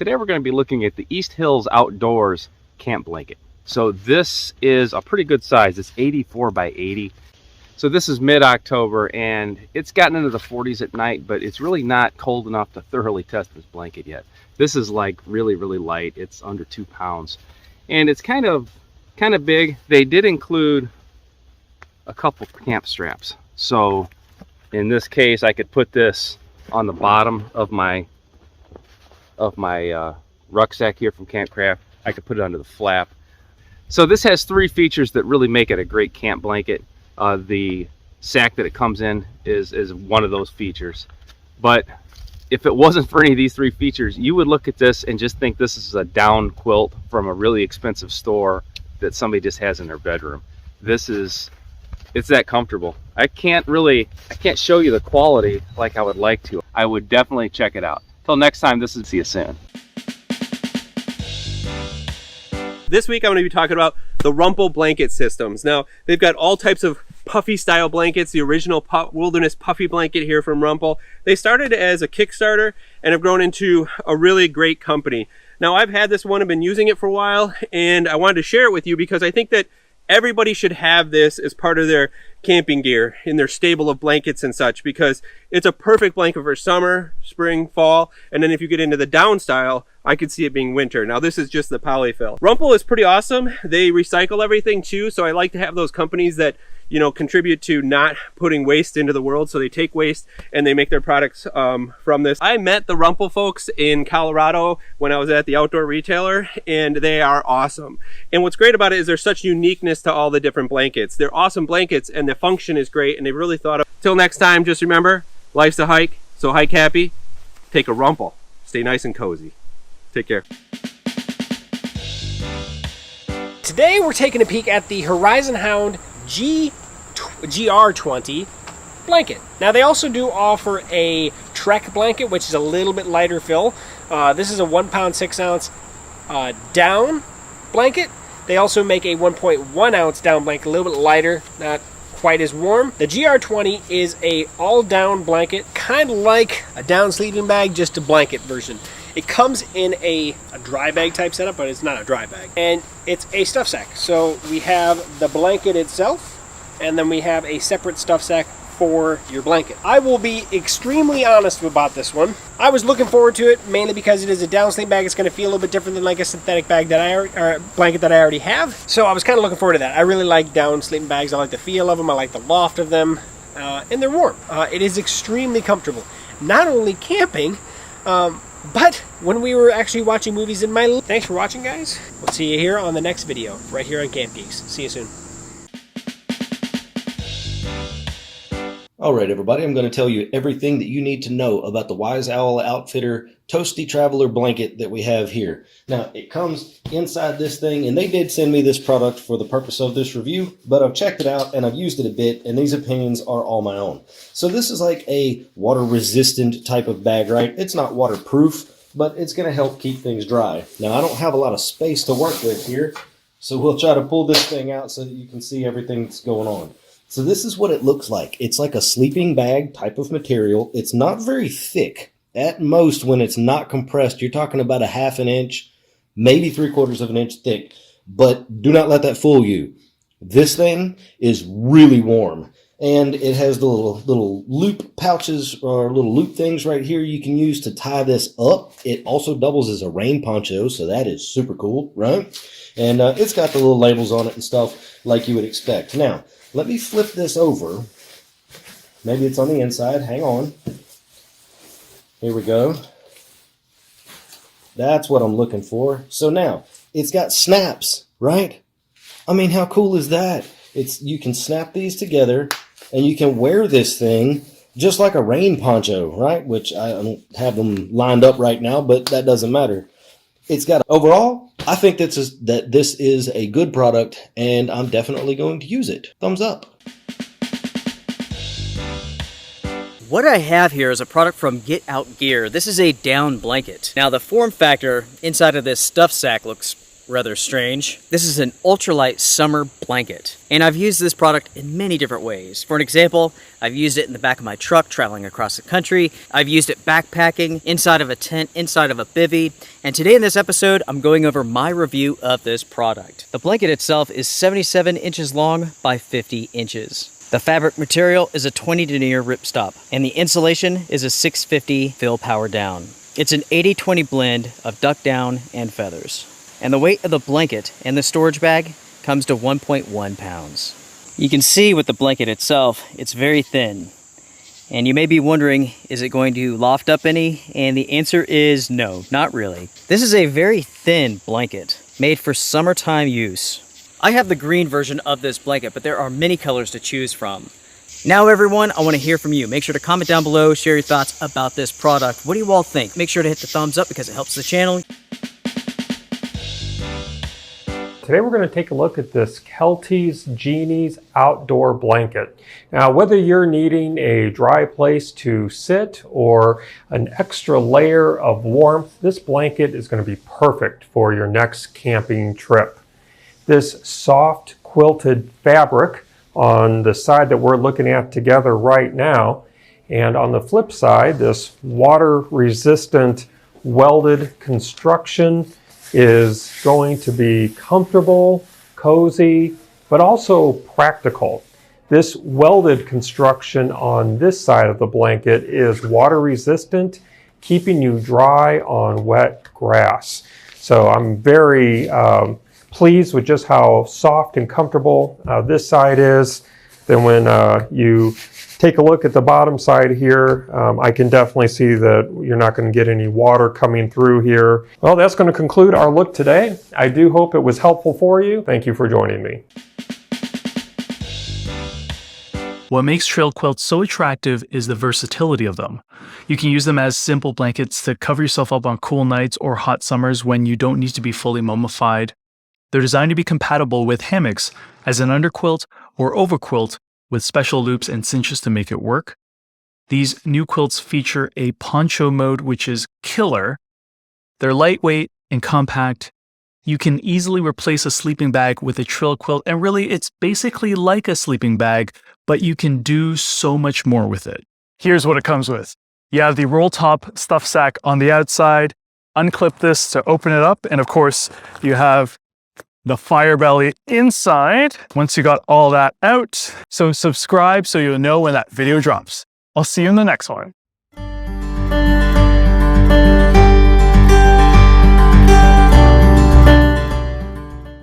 Today we're going to be looking at the Easthills Outdoors camp blanket. So this is a pretty good size. It's 84 by 80. So this is mid-October and it's gotten into the 40s at night, but it's really not cold enough to thoroughly test this blanket yet. This is like really light. It's under 2 pounds and it's kind of big. They did include a couple camp straps. So in this case, I could put this on the bottom of my rucksack here from Campcraft. I could put it under the flap. So this has 3 features that really make it a great camp blanket. The sack that it comes in is one of those features. But if it wasn't for any of these 3 features, you would look at this and just think this is a down quilt from a really expensive store that somebody just has in their bedroom. It's that comfortable. I can't show you the quality like I would like to. I would definitely check it out. Till next time, see you soon. This week I'm going to be talking about the Rumpl blanket systems. Now, they've got all types of Puffy style blankets, the original Wilderness Puffy blanket here from Rumpl. They started as a Kickstarter and have grown into a really great company. Now, I've had this one and been using it for a while, and I wanted to share it with you because I think that everybody should have this as part of their camping gear in their stable of blankets and such, because it's a perfect blanket for summer, spring, fall, and then if you get into the down style, I could see it being winter. Now this is just the polyfill. Rumpl is pretty awesome. They recycle everything too, so I like to have those companies that, you know, contribute to not putting waste into the world. So they take waste and they make their products from this. I met the Rumpl folks in Colorado when I was at the outdoor retailer, and they are awesome. And what's great about it is there's such uniqueness to all the different blankets. They're awesome blankets and the function is great, and they really thought of. Till next time, just remember, life's a hike, so hike happy, take a Rumpl, stay nice and cozy. Take care. Today we're taking a peek at the Hound GR20 blanket. Now they also do offer a Trek blanket, which is a little bit lighter fill. This is a 1 pound 6 ounce down blanket. They also make a 1.1 ounce down blanket, a little bit lighter, not quite as warm. The GR20 is a all down blanket, kind of like a down sleeping bag, just a blanket version. It comes in a dry bag type setup, but it's not a dry bag. And it's a stuff sack. So we have the blanket itself, and then we have a separate stuff sack for your blanket. I will be extremely honest about this one. I was looking forward to it mainly because it is a down sleeping bag. It's going to feel a little bit different than like a synthetic bag or blanket that I already have. So I was kind of looking forward to that. I really like down sleeping bags. I like the feel of them. I like the loft of them, and they're warm. It is extremely comfortable. Not only camping, but when we were actually watching movies in my... Thanks for watching, guys. We'll see you here on the next video, right here on Camp Geeks. See you soon. Alright everybody, I'm going to tell you everything that you need to know about the Wise Owl Outfitter Toasty Traveler blanket that we have here. Now, it comes inside this thing, and they did send me this product for the purpose of this review, but I've checked it out and I've used it a bit, and these opinions are all my own. So this is like a water-resistant type of bag, right? It's not waterproof, but it's going to help keep things dry. Now, I don't have a lot of space to work with here, so we'll try to pull this thing out so that you can see everything that's going on. So this is what it looks like. It's like a sleeping bag type of material. It's not very thick. At most, when it's not compressed, you're talking about a 1/2 inch, maybe 3/4 of an inch thick. But do not let that fool you. This thing is really warm. And it has the little loop pouches or little loop things right here you can use to tie this up. It also doubles as a rain poncho, so that is super cool, right? And it's got the little labels on it and stuff like you would expect. Now, let me flip this over. Maybe it's on the inside. Hang on. Here we go. That's what I'm looking for. So now, it's got snaps, right? I mean, how cool is that? You can snap these together, and you can wear this thing just like a rain poncho, right? Which I don't have them lined up right now, but that doesn't matter. It's got overall, I think that this is a good product, and I'm definitely going to use it. Thumbs up. What I have here is a product from Get Out Gear. This is a down blanket. Now the form factor inside of this stuff sack looks rather strange. This is an ultralight summer blanket, and I've used this product in many different ways. For an example, I've used it in the back of my truck traveling across the country. I've used it backpacking, inside of a tent, inside of a bivvy, and today in this episode, I'm going over my review of this product. The blanket itself is 77 inches long by 50 inches. The fabric material is a 20 denier ripstop, and the insulation is a 650 fill power down. It's an 80-20 blend of duck down and feathers. And the weight of the blanket and the storage bag comes to 1.1 pounds. You can see with the blanket itself, it's very thin. And you may be wondering, is it going to loft up any? And the answer is no, not really. This is a very thin blanket made for summertime use. I have the green version of this blanket, but there are many colors to choose from. Now everyone, I want to hear from you. Make sure to comment down below, share your thoughts about this product. What do you all think? Make sure to hit the thumbs up because it helps the channel. Today we're going to take a look at this Kelty's Jeanie's outdoor blanket. Now whether you're needing a dry place to sit or an extra layer of warmth, this blanket is going to be perfect for your next camping trip. This soft quilted fabric on the side that we're looking at together right now, and on the flip side, this water resistant welded construction is going to be comfortable, cozy, but also practical. This welded construction on this side of the blanket is water resistant, keeping you dry on wet grass. So I'm very pleased with just how soft and comfortable this side is. Then when you take a look at the bottom side here, I can definitely see that you're not going to get any water coming through here. Well, that's going to conclude our look today. I do hope it was helpful for you. Thank you for joining me. What makes trail quilts so attractive is the versatility of them. You can use them as simple blankets to cover yourself up on cool nights or hot summers when you don't need to be fully mummified. They're designed to be compatible with hammocks as an underquilt or overquilt with special loops and cinches to make it work. These new quilts feature a poncho mode, which is killer. They're lightweight and compact. You can easily replace a sleeping bag with a trail quilt, and really it's basically like a sleeping bag, but you can do so much more with it. Here's what it comes with. You have the roll top stuff sack on the outside. Unclip this to open it up, and of course you have the Firebelly inside once you got all that out. So subscribe so you'll know when that video drops. I'll see you in the next one.